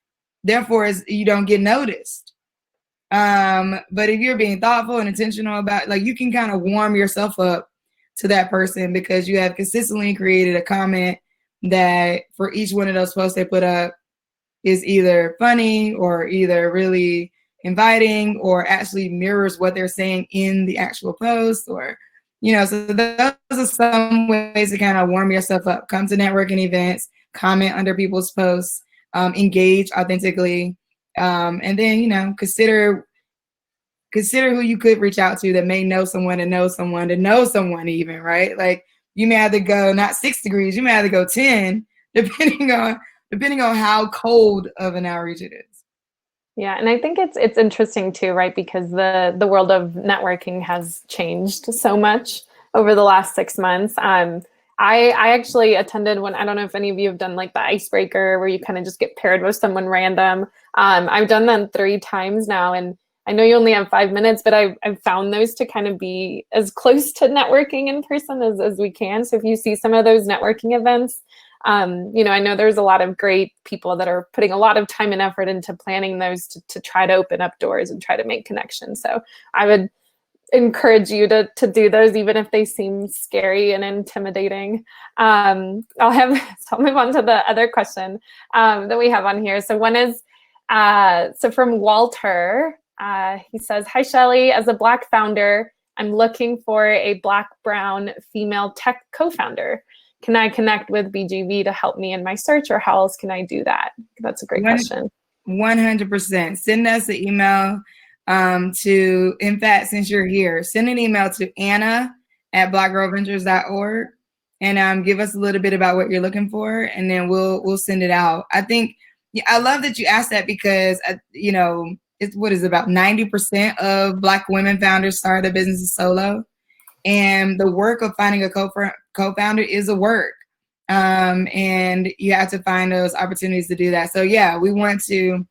Therefore, you don't get noticed. But if you're being thoughtful and intentional about, you can kind of warm yourself up to that person because you have consistently created a comment that for each one of those posts they put up is either funny or either really inviting or actually mirrors what they're saying in the actual post, or so those are some ways to kind of warm yourself up. Come to networking events, comment under people's posts, engage authentically, and then consider who you could reach out to that may know someone to know someone to know someone, even, right? You may have to go not 6 degrees, you may have to go 10, depending on how cold of an outreach it is. Yeah, and I think it's interesting too, right? Because the world of networking has changed so much over the last 6 months. I actually attended one. I don't know if any of you have done like the icebreaker where you kind of just get paired with someone random. I've done them 3 times now, and I know you only have 5 minutes, but I've found those to kind of be as close to networking in person as we can. So if you see some of those networking events, you know, I know there's a lot of great people that are putting a lot of time and effort into planning those to try to open up doors and try to make connections. So I would encourage you to do those, even if they seem scary and intimidating. So I'll move on to the other question that we have on here. So one is, so from Walter, he says, "Hi, Shelly. As a Black founder, I'm looking for a Black-brown female tech co-founder. Can I connect with BGV to help me in my search, or how else can I do that?" That's a great question. 100%. Send us an email in fact, since you're here, send an email to Anna@blackgirlventures.org and give us a little bit about what you're looking for, and then we'll send it out. I think, I love that you asked that because, you know, it's about 90% of Black women founders start their businesses solo. And the work of finding a co-founder is a work. And you have to find those opportunities to do that. So yeah, we want to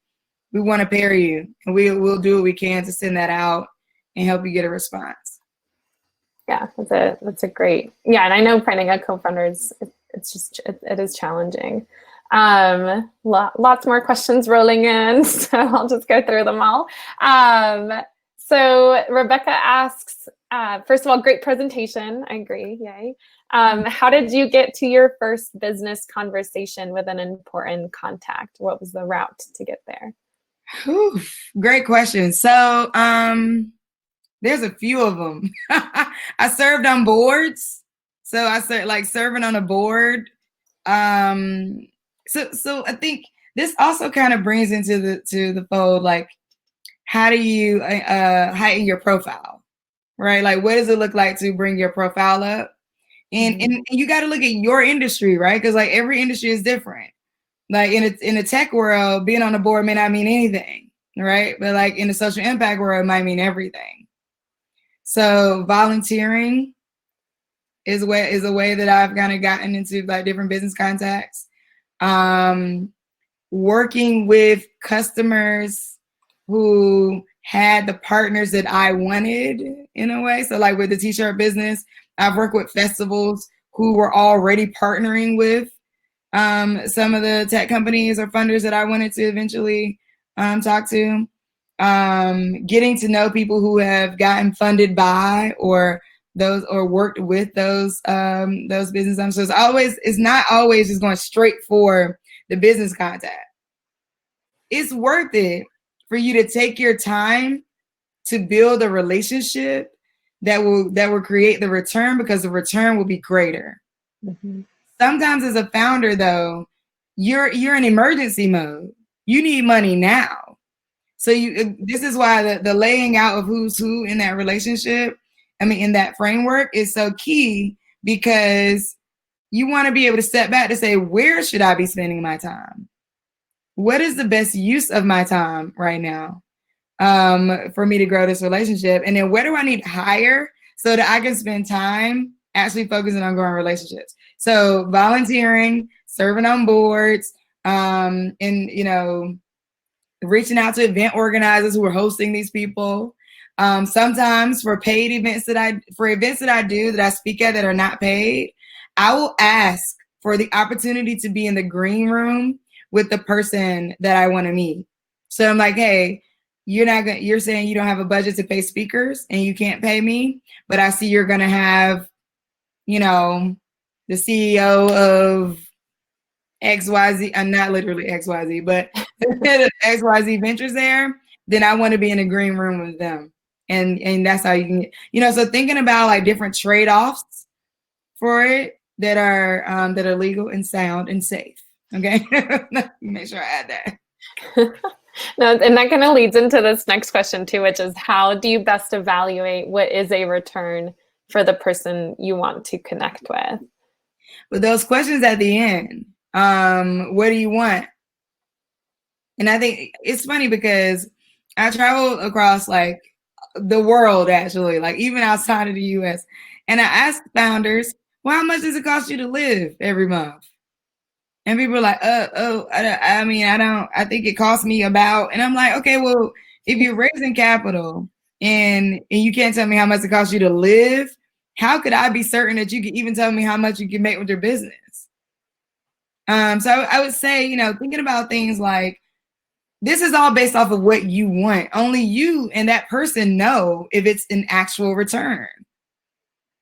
pair you, and we'll do what we can to send that out and help you get a response. Yeah, that's a great, yeah. And I know finding a co-founder it is challenging. Lots more questions rolling in, so I'll just go through them all. So Rebecca asks, first of all, great presentation. I agree, yay. How did you get to your first business conversation with an important contact? What was the route to get there? Whew, great question. So there's a few of them. I served on boards. So I started like serving on a board. So I think this also kind of brings into the fold, like, how do you heighten your profile, right? Like, what does it look like to bring your profile up? And and you got to look at your industry, right? Because like every industry is different. Like in the tech world, being on a board may not mean anything, right? But like in the social impact world, it might mean everything. So volunteering is a way that I've kind of gotten into like different business contacts. Working with customers who had the partners that I wanted in a way. So like with the t-shirt business, I've worked with festivals who were already partnering with some of the tech companies or funders that I wanted to eventually talk to. Getting to know people who have gotten funded by or worked with those business owners. So it's not always just going straight for the business contact. It's worth it for you to take your time to build a relationship that will create the return, because the return will be greater. Mm-hmm. Sometimes as a founder, though, you're in emergency mode. You need money now. So this is why the laying out of who's who in that relationship, in that framework, is so key, because you want to be able to step back to say, where should I be spending my time? What is the best use of my time right now for me to grow this relationship? And then where do I need to hire so that I can spend time actually focusing on growing relationships? So volunteering, serving on boards, and reaching out to event organizers who are hosting these people. Sometimes for paid events that I do that I speak at that are not paid, I will ask for the opportunity to be in the green room with the person that I want to meet. So I'm like, hey, you're saying you don't have a budget to pay speakers and you can't pay me, but I see you're gonna have, the CEO of XYZ, I'm not literally XYZ, but XYZ Ventures there, then I want to be in a green room with them. And that's how you can, so thinking about like different trade-offs for it that are legal and sound and safe. Okay. Make sure I add that. No, and that kind of leads into this next question too, which is, how do you best evaluate what is a return for the person you want to connect with? With those questions at the end, what do you want? And I think it's funny because I travel across like the world, actually, like even outside of the US. And I ask founders, well, how much does it cost you to live every month? And people are like, I think it costs me about, and I'm like, okay, well, if you're raising capital and you can't tell me how much it costs you to live, how could I be certain that you can even tell me how much you can make with your business? So I would say, thinking about things like, this is all based off of what you want. Only you and that person know if it's an actual return.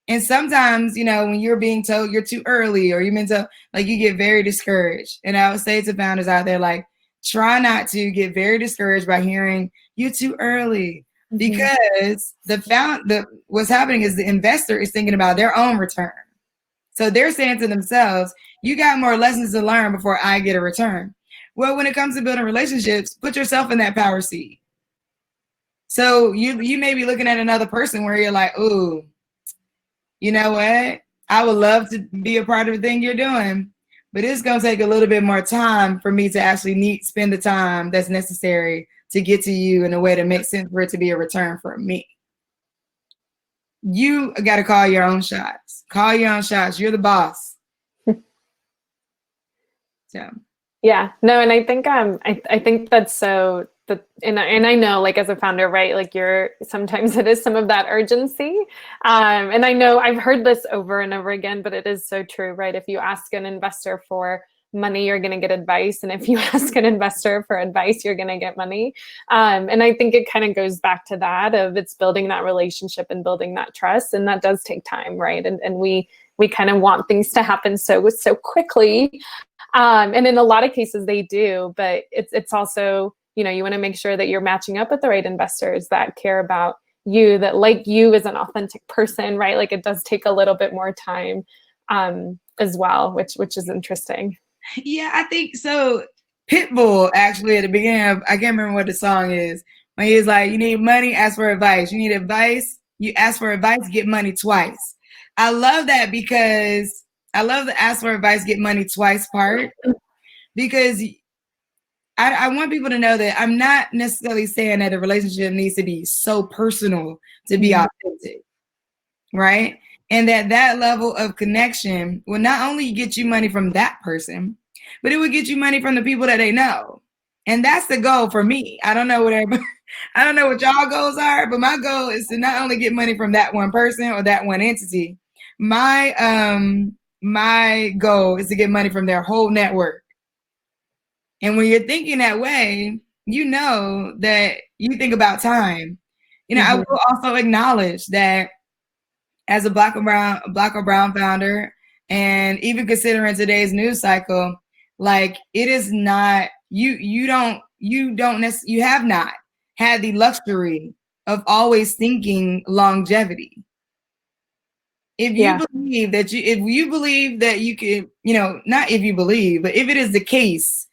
And sometimes, when you're being told you're too early or you've been told, like, you get very discouraged. And I would say to founders out there, like, try not to get very discouraged by hearing you're too early, because what's happening is the investor is thinking about their own return. So they're saying to themselves, you got more lessons to learn before I get a return. Well, when it comes to building relationships, put yourself in that power seat. So you may be looking at another person where you're like, ooh, you know what? I would love to be a part of the thing you're doing, but it's going to take a little bit more time for me to actually spend the time that's necessary to get to you in a way that makes sense for it to be a return for me. You got to call your own shots. Call your own shots. You're the boss. So. Yeah, no, and I think I think that's so that, and I know, like, as a founder, right, like, sometimes it is some of that urgency, and I know I've heard this over and over again, but it is so true, right? If you ask an investor for money, you're going to get advice, and if you ask an investor for advice, you're going to get money, and I think it kind of goes back to that of it's building that relationship and building that trust, and that does take time, right? And we kind of want things to happen so quickly. And in a lot of cases they do, but it's also, you want to make sure that you're matching up with the right investors that care about you, that like you as an authentic person, right? Like, it does take a little bit more time as well, which is interesting. Yeah, I think so. Pitbull, actually, at the beginning of, I can't remember what the song is, when he was like, you need money, ask for advice. You need advice, you ask for advice, get money twice. I love that, because I love the ask for advice, get money twice part, because I want people to know that I'm not necessarily saying that a relationship needs to be so personal to be authentic, right? And that level of connection will not only get you money from that person, but it will get you money from the people that they know. And that's the goal for me. I don't know what y'all goals are, but my goal is to not only get money from that one person or that one entity. My goal is to get money from their whole network. And when you're thinking that way, you know that you think about time. I will also acknowledge that as a Black or Brown founder, and even considering today's news cycle, like, it is not, you have not had the luxury of always thinking longevity. If you believe that you could, not if you believe, but if it is the case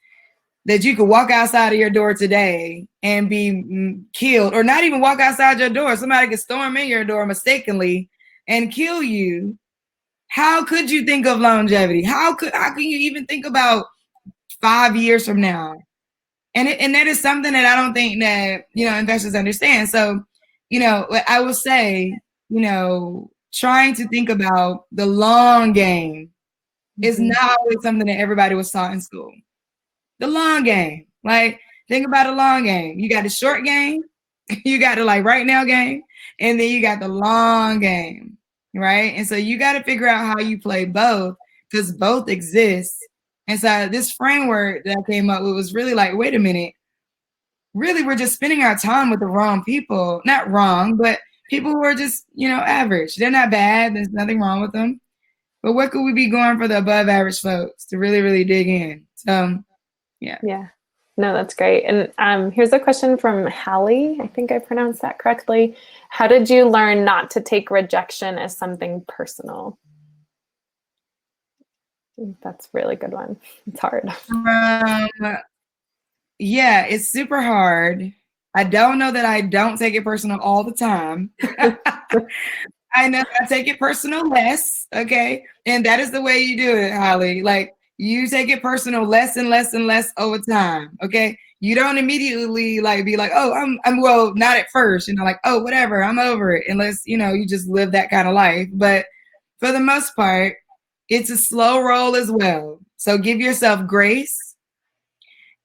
that you could walk outside of your door today and be killed, or not even walk outside your door, somebody could storm in your door mistakenly and kill you, how could you think of longevity? How can you even think about 5 years from now? And that is something that I don't think that, investors understand. So, I will say, trying to think about the long game is not always something that everybody was taught in school. The long game, like, think about the long game. You got the short game, you got the like right now game, and then you got the long game, right? And so you got to figure out how you play both, because both exist. And so this framework that I came up with was really like, wait a minute, really, we're just spending our time with the wrong people. Not wrong, but people who are just, average. They're not bad. There's nothing wrong with them. But what could we be going for the above average folks to really, really dig in? So, yeah. Yeah. No, that's great. And here's a question from Hallie. I think I pronounced that correctly. How did you learn not to take rejection as something personal? That's a really good one. It's hard. Yeah, it's super hard. I don't know that I don't take it personal all the time. I know I take it personal less, okay? And that is the way you do it, Holly. Like, you take it personal less and less and less over time, okay? You don't immediately like be like, oh, I'm well, not at first, like, oh, whatever, I'm over it, unless, you just live that kind of life. But for the most part, it's a slow roll as well. So give yourself grace.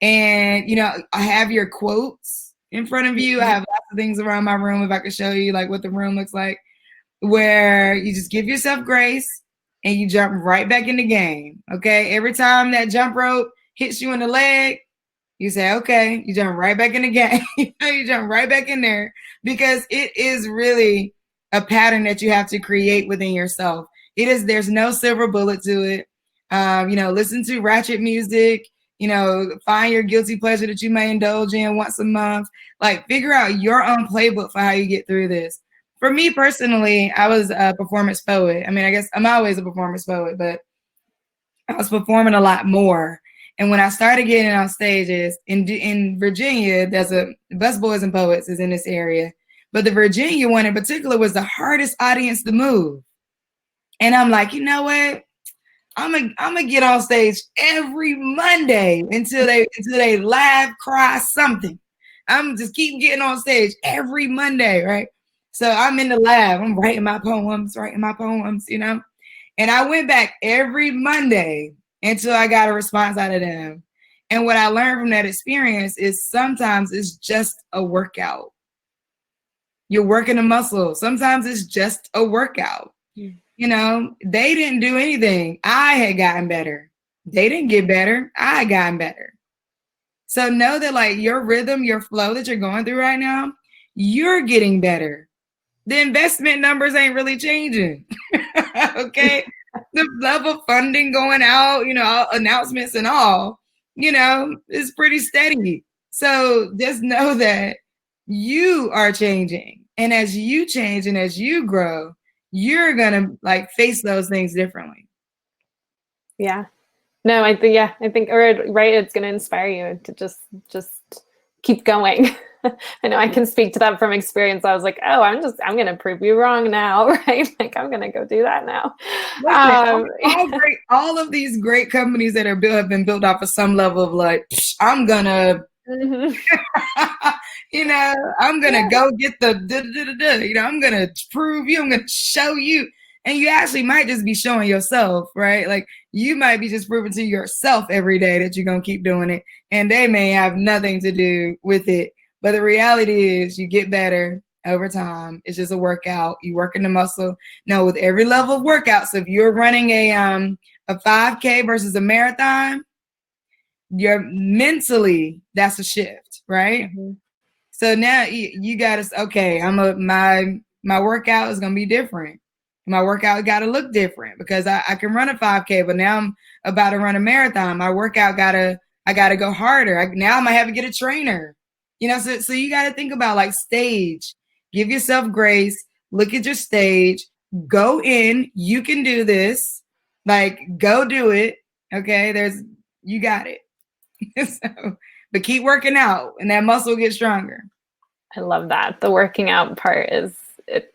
And, I have your quotes in front of you. I have lots of things around my room, if I could show you like what the room looks like, where you just give yourself grace and you jump right back in the game. Okay. Every time that jump rope hits you in the leg, you say, okay, you jump right back in the game. You jump right back in there, because it is really a pattern that you have to create within yourself. There's no silver bullet to it. Listen to ratchet music, find your guilty pleasure that you may indulge in once a month. Like, figure out your own playbook for how you get through this. For me personally, I was a performance poet. I mean, I guess I'm always a performance poet, but I was performing a lot more. And when I started getting on stages in Virginia, there's a Busboys and Poets is in this area, but the Virginia one in particular was the hardest audience to move. And I'm like, you know what? I'm gonna get on stage every Monday until they laugh, cry, something. I'm just keep getting on stage every Monday, right? So I'm in the lab. I'm writing my poems, And I went back every Monday until I got a response out of them. And what I learned from that experience is sometimes it's just a workout. You're working a muscle. Sometimes it's just a workout. They didn't do anything. I had gotten better. They didn't get better. I had gotten better. So know that like your rhythm, your flow that you're going through right now, you're getting better. The investment numbers ain't really changing. Okay. The level of funding going out, announcements and all, is pretty steady. So just know that you are changing. And as you change and as you grow, you're going to like face those things differently. Yeah. No, I think, right. It's going to inspire you to just keep going. I know I can speak to that from experience. I was like, oh, I'm going to prove you wrong now, right? Like, I'm going to go do that now. All of these great companies that have been built off of some level of like, I'm going to, I'm going to go get the, I'm going to prove you, I'm going to show you. And you actually might just be showing yourself, right? Like, you might be just proving to yourself every day that you're going to keep doing it. And they may have nothing to do with it. But the reality is you get better over time. It's just a workout. You work in the muscle. No, with every level of workout. So if you're running a 5K versus a marathon, you're mentally, that's a shift, right? Mm-hmm. So now you got to, okay, my workout is going to be different. My workout got to look different because I can run a 5K, but now I'm about to run a marathon. My workout I got to go harder. Now I might have to get a trainer. So you got to think about like stage. Give yourself grace. Look at your stage. Go in. You can do this. Like, go do it. Okay, you got it. But keep working out, and that muscle will get stronger. I love that. The working out part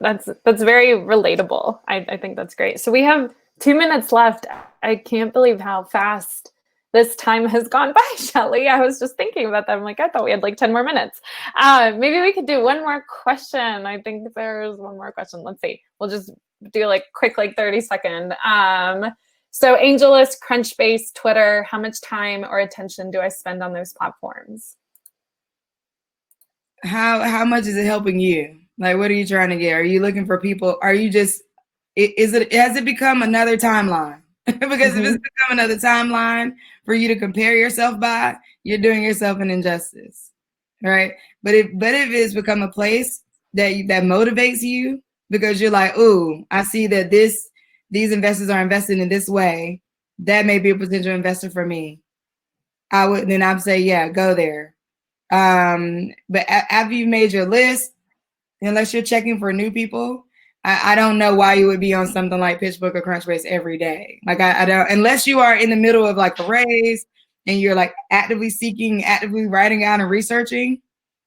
that's very relatable. I think that's great. So we have 2 minutes left. I can't believe how fast this time has gone by, Shelly. I was just thinking about that. I'm like, I thought we had like 10 more minutes. Maybe we could do one more question. I think there's one more question. Let's see. We'll just do like quick, like 30-second. So AngelList, Crunchbase, Twitter, how much time or attention do I spend on those platforms? How much is it helping you? Like, what are you trying to get? Are you looking for people? Are you just, has it become another timeline? Because if it's become another timeline for you to compare yourself by, you're doing yourself an injustice, right? But if it's become a place that motivates you because you're like, ooh, I see that these investors are investing in this way, that may be a potential investor for me. I'd say, yeah, go there. But after you've made your list, unless you're checking for new people, I don't know why you would be on something like PitchBook or Crunchbase every day. Like, I don't, unless you are in the middle of like a raise and you're like actively seeking, actively writing out and researching.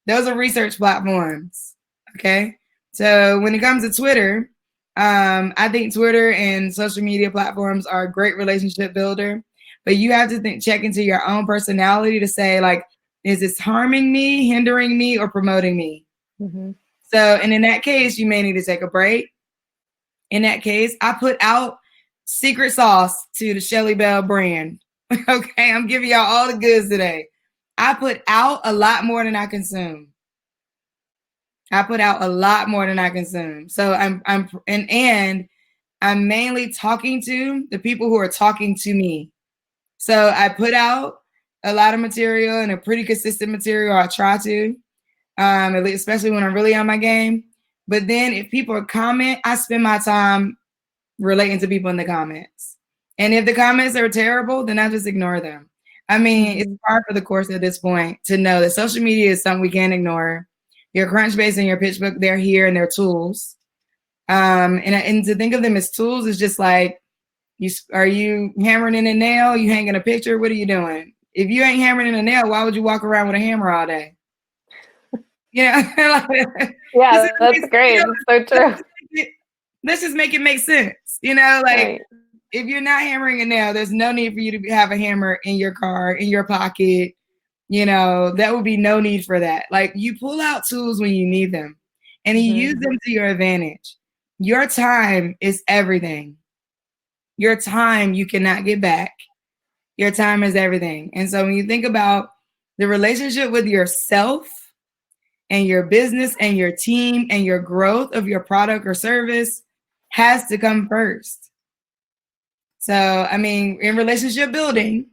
Those are research platforms. Okay. So when it comes to Twitter, I think Twitter and social media platforms are a great relationship builder, but you have to check into your own personality to say, like, is this harming me, hindering me, or promoting me? Mm-hmm. So, and in that case, you may need to take a break in that case, I put out secret sauce to the Shelly Bell brand. Okay, I'm giving y'all all the goods today. I put out a lot more than I consume. I put out a lot more than I consume. So I'm mainly talking to the people who are talking to me. So I put out a lot of material and a pretty consistent material. I try to, especially when I'm really on my game. But then if people comment, I spend my time relating to people in the comments. And if the comments are terrible, then I just ignore them. I mean, it's hard for the course at this point to know that social media is something we can't ignore. Your Crunchbase and your PitchBook, they're here and they're tools. And to think of them as tools is just like, are you hammering in a nail? You hanging a picture? What are you doing? If you ain't hammering in a nail, why would you walk around with a hammer all day? Yeah, yeah, that's great. That's so true. Let's just make it make sense. Right. If you're not hammering a nail, there's no need for you to have a hammer in your car, in your pocket. That would be no need for that. Like, you pull out tools when you need them and you use them to your advantage. Your time is everything. Your time you cannot get back. Your time is everything. And so when you think about the relationship with yourself and your business and your team and your growth of your product or service has to come first. So, I mean, in relationship building,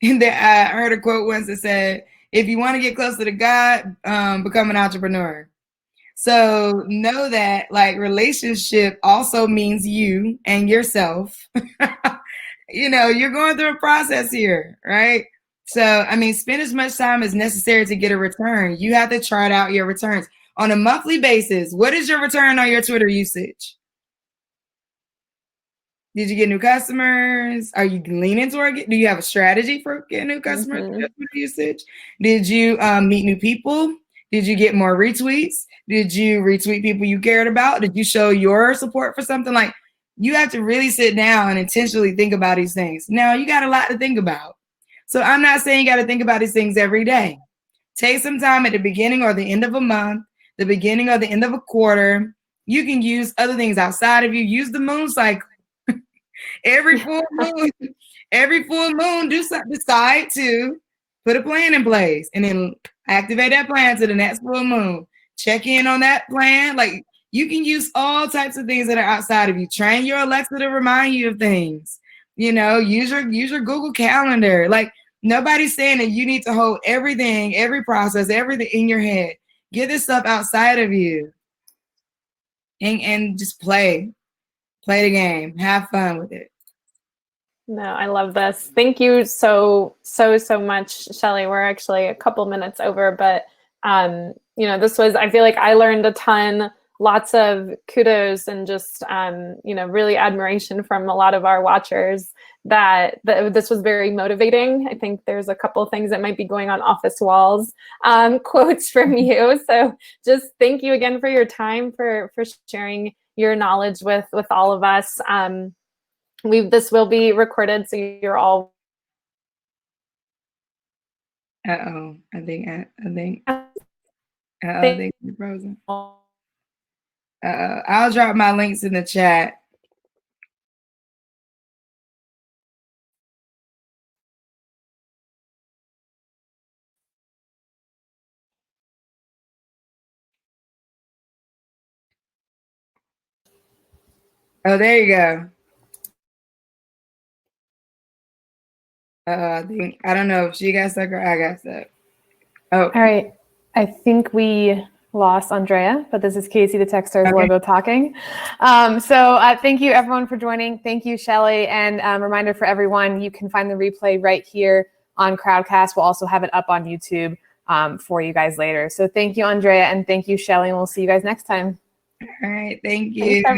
I heard a quote once that said, if you want to get closer to God, become an entrepreneur. So know that, like, relationship also means you and yourself. You're going through a process here, right? So, I mean, spend as much time as necessary to get a return. You have to chart out your returns on a monthly basis. What is your return on your Twitter usage? Did you get new customers? Are you leaning toward it? Do you have a strategy for getting new customers? Twitter usage? Did you meet new people? Did you get more retweets? Did you retweet people you cared about? Did you show your support for something? Like, you have to really sit down and intentionally think about these things. Now, you got a lot to think about. So I'm not saying you got to think about these things every day. Take some time at the beginning or the end of a month, the beginning or the end of a quarter. You can use other things outside of you. Use the moon cycle. Every full moon, do something, decide to put a plan in place and then activate that plan to the next full moon. Check in on that plan. Like, you can use all types of things that are outside of you. Train your Alexa to remind you of things. Use your Google Calendar. Like, nobody's saying that you need to hold everything, every process, everything in your head. Get this stuff outside of you and just play the game. Have fun with it. No, I love this. Thank you so much, Shelly. We're actually a couple minutes over, but this was, I feel like I learned a ton, lots of kudos and just, really admiration from a lot of our watchers that this was very motivating. I think there's a couple of things that might be going on office walls, quotes from you. So just thank you again for your time, for sharing your knowledge with all of us. This will be recorded, so you're all. I think you're frozen. I'll drop my links in the chat. Oh, there you go. I don't know if she got stuck or I got stuck. Oh. All right. I think we lost Andrea, but this is Casey, the Techstars logo talking. So thank you everyone for joining. Thank you, Shelly. And reminder for everyone, you can find the replay right here on Crowdcast. We'll also have it up on YouTube for you guys later. So thank you, Andrea, and thank you, Shelly, and we'll see you guys next time. All right. Thank you. Thanks,